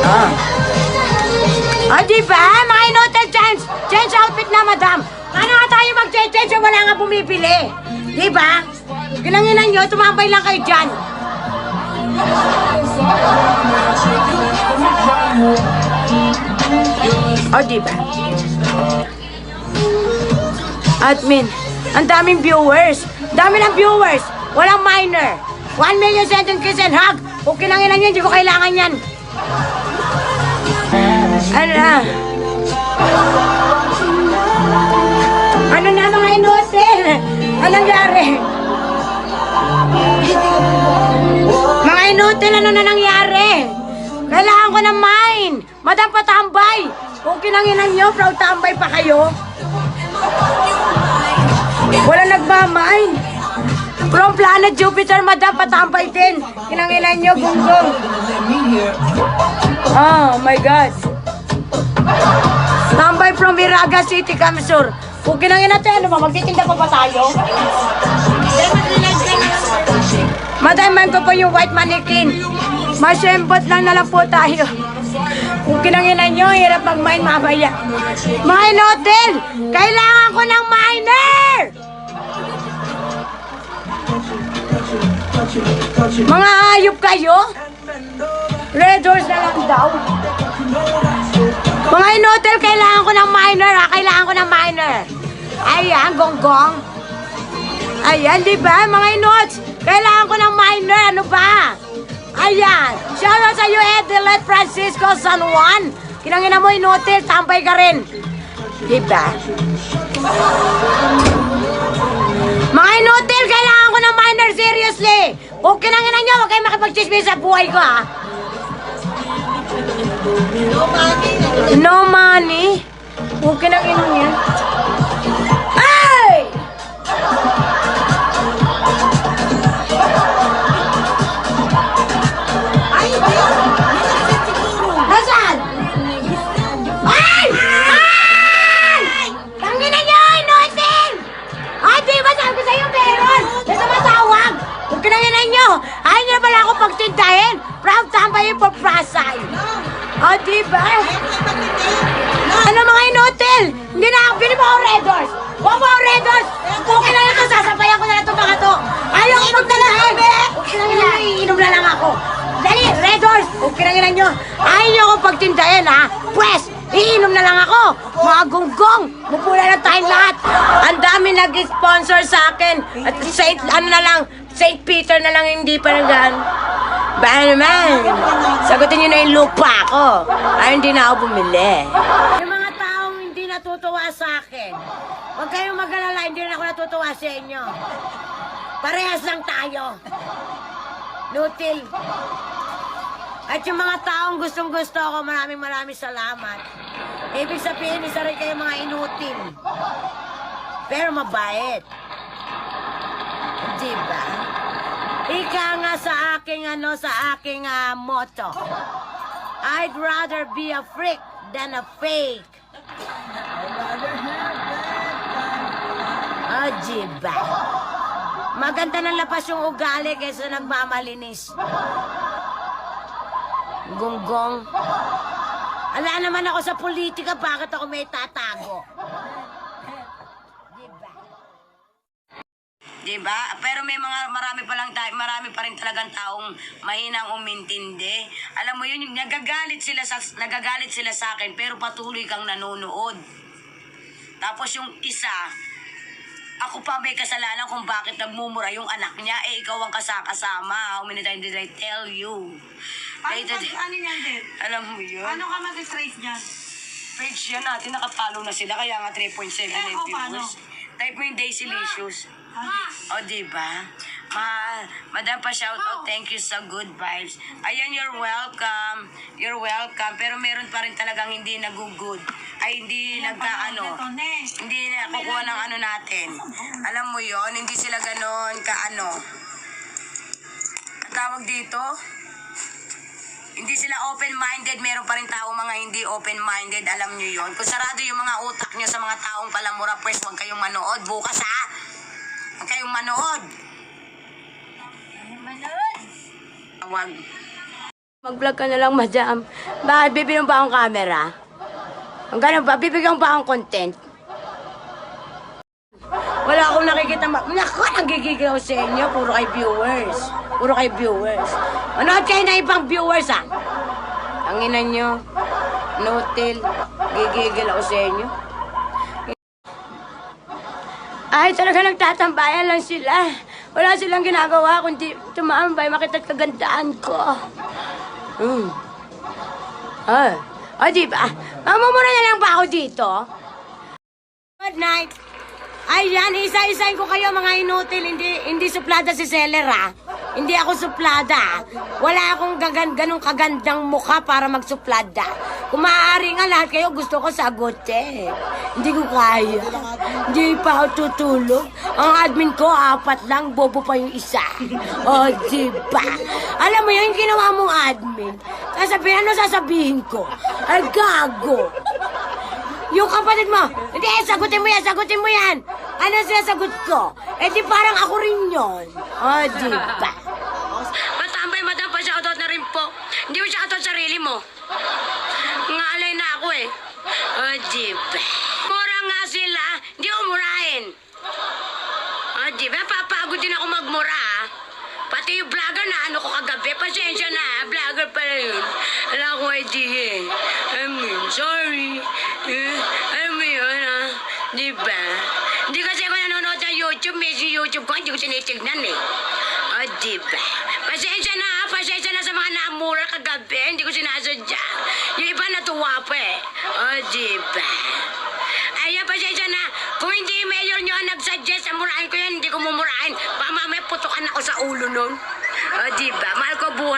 Ah. Ah, diba? Mga inotel change. Change outfit na, madam. Paano nga tayo mag-change kung wala nga bumibili? Diba? Kinanginan nyo, tumambay lang kayo dyan. O, diba? Admin, ang daming viewers. Dami ng viewers. Walang minor. 1 million sentence kiss and hug. Kung kinanginan nyo, hindi ko kailangan yan. Ano na mga inotel? Anong nangyari? Mga inotel, ano na nangyari? Kailangan ko ng mine. Madam, patambay. Kung kinanginan nyo, proud tambay pa kayo. Wala nagmamine. From planet Jupiter, madam, patambay din. Kinanginan nyo, gunggong. Oh my God. Tambay from Viraga City, Kamsur. Kung kinangin natin, ano ba? Magtitinda pa ba tayo? Madam, ko po yung white mannequin. Masembot lang na lang po tayo. Kung kinanginan nyo, hirap mag-mine mamaya. Mine hotel! Kailangan ko ng miner! Mga hayop kayo? Red Horse na lang daw. Mga inotel, kailangan ko ng miner, ha? Kailangan ko ng miner. Ayan, gonggong. Ayan, di ba? Mga inots, kailangan ko ng miner. Ano ba? Ayan. Shoutout sa iyo, Edelet Francisco San Juan. Kinangina mo, inotel, tambay ka rin. Di ba? Mga inotel, kailangan ko ng miner, seriously. Kung kinangina nyo, huwag kayo makipag-chismis sa buhay ko, ha? No money? Okay na inom yan. Ay! Nasaan? Ay! Ay! Tanginan nyo! Inotin! Ay, di ba sabi ko sa'yo meron? Nasa matawag! Huwag kinanginan nyo! Ayaw nyo na pala ako pagtindahin! Proud tambay yung paprasay! O, diba? Ano mga inotel? Hindi na ako, pili mo ako Red Horse. Huwag mo ako Red Horse. Okay na ito, sasabayan ko na ito mga to. Ayaw ko magdalahan. Okay lang nyo, iinom na lang ako. Dali, Red Horse. Okay lang nyo. Ayaw nyo akong pagtindahin, ha? Pwes, iinom na lang ako. Mga gonggong, mupula na tayong lahat. Ang dami nag-sponsor sa akin. At St. Peter na lang hindi pa nagaan. Ba naman, sagutin nyo na yung lupa ko. Ay, hindi na ako bumili. Yung mga taong hindi natutuwa sa akin, huwag kayong mag-alala, hindi na ako natutuwa sa inyo. Parehas lang tayo. Nutil. At yung mga taong gustong-gusto ako, maraming salamat. Ibig sabihin, isa rin kayo mga inutil. Pero mabait. Diba? Ika nga sa aking motto. I'd rather be a freak than a fake. Oh, diba? Maganda ng lapas yung ugali kaysa nagmamalinis. Gonggong. Ala naman ako sa politika, bakit ako may tatago? Diba? Pero may marami pa rin talagang taong mahinang umintindi. Alam mo yun, nagagalit sila sa akin, pero patuloy kang nanonood. Tapos yung isa, ako pa may kasalanan kung bakit nagmumura yung anak niya, ikaw ang kasama. How many times did I tell you? Ano yan, Dad? Alam mo yun? Paano ka mag-trace niyan? Page yan natin, nakapalo na sila, kaya nga 3.7 views. Type mo yung Daisy Licious. O, diba? Madam pa shoutout, thank you sa good vibes. Ayan, you're welcome. You're welcome. Pero meron pa rin talagang hindi nag-good. Ay, hindi hindi na kukuha ng natin. Alam mo yon, hindi sila ganon ang tawag dito? Hindi sila open-minded. Meron pa rin tao mga hindi open-minded. Alam nyo yon. Kung sarado yung mga utak nyo sa mga taong palamura, pues huwag kayong manood. Bukas, ha? Huwag kayong manood. Huwag. Mag-vlog ka na lang, madam. Bakit bibigyan pa akong camera? Ang ganun ba? Bibigyan pa akong content? Wala akong nakikita. Naku, nagigigil ako sa inyo. Puro kay viewers. Puro kay viewers. Manood kayo na ibang viewers, ah. Ang ina nyo. Notel. Gigigil ako sa inyo. Ay, talaga nagtatambayan lang sila. Wala silang ginagawa kundi tumambay, makita't kagandaan ko. Diba? Mamumura na lang ba ako dito? Good night. Ayan, isa-isahin ko kayo mga inutil. Hindi suplada si Seller, ah. Hindi ako suplada. Wala akong ganong kagandang mukha para magsuplada. Kung maaari nga lahat kayo, gusto ko sagutin. Hindi ko kaya. Hindi pa ako tutulog. Ang admin ko, 4 lang, bobo pa yung isa. O, diba? Alam mo yun, ginawa mong admin. Sasabihin, ano sasabihin ko? Ay, gago. Yung kapatid mo, hindi, sagutin mo yan. Ano sinasagot ko? Eh di parang ako rin yun. O, diba? Matambay, madam, pa-shoutout na rin po. Hindi mo shoutout sarili mo. Ngalay na ako eh. O, diba? Mura nga sila, hindi umurahin. O, diba? Papagod din ako magmura, ah. Pati yung vlogger na ano ko kagabi, pasensya na, vlogger pala yun. Wala akong idea eh. Sorry. Alam mo yun, ah. Diba? Hindi kasi ako nanonood sa YouTube, may si YouTube ko, hindi ko tinitignan eh. O, diba? Pasensya na sa mga namura kagabi, hindi ko sinasadya. Yung iba natuwa pa eh. O, diba? Ayan, pasensya na. Kung hindi yung mayor nyo ang nagsuggest, murahin ko yan, hindi ko mumurahin. Baka mamaya putukan ako sa ulo nun. O, diba? Mahal ko buhay.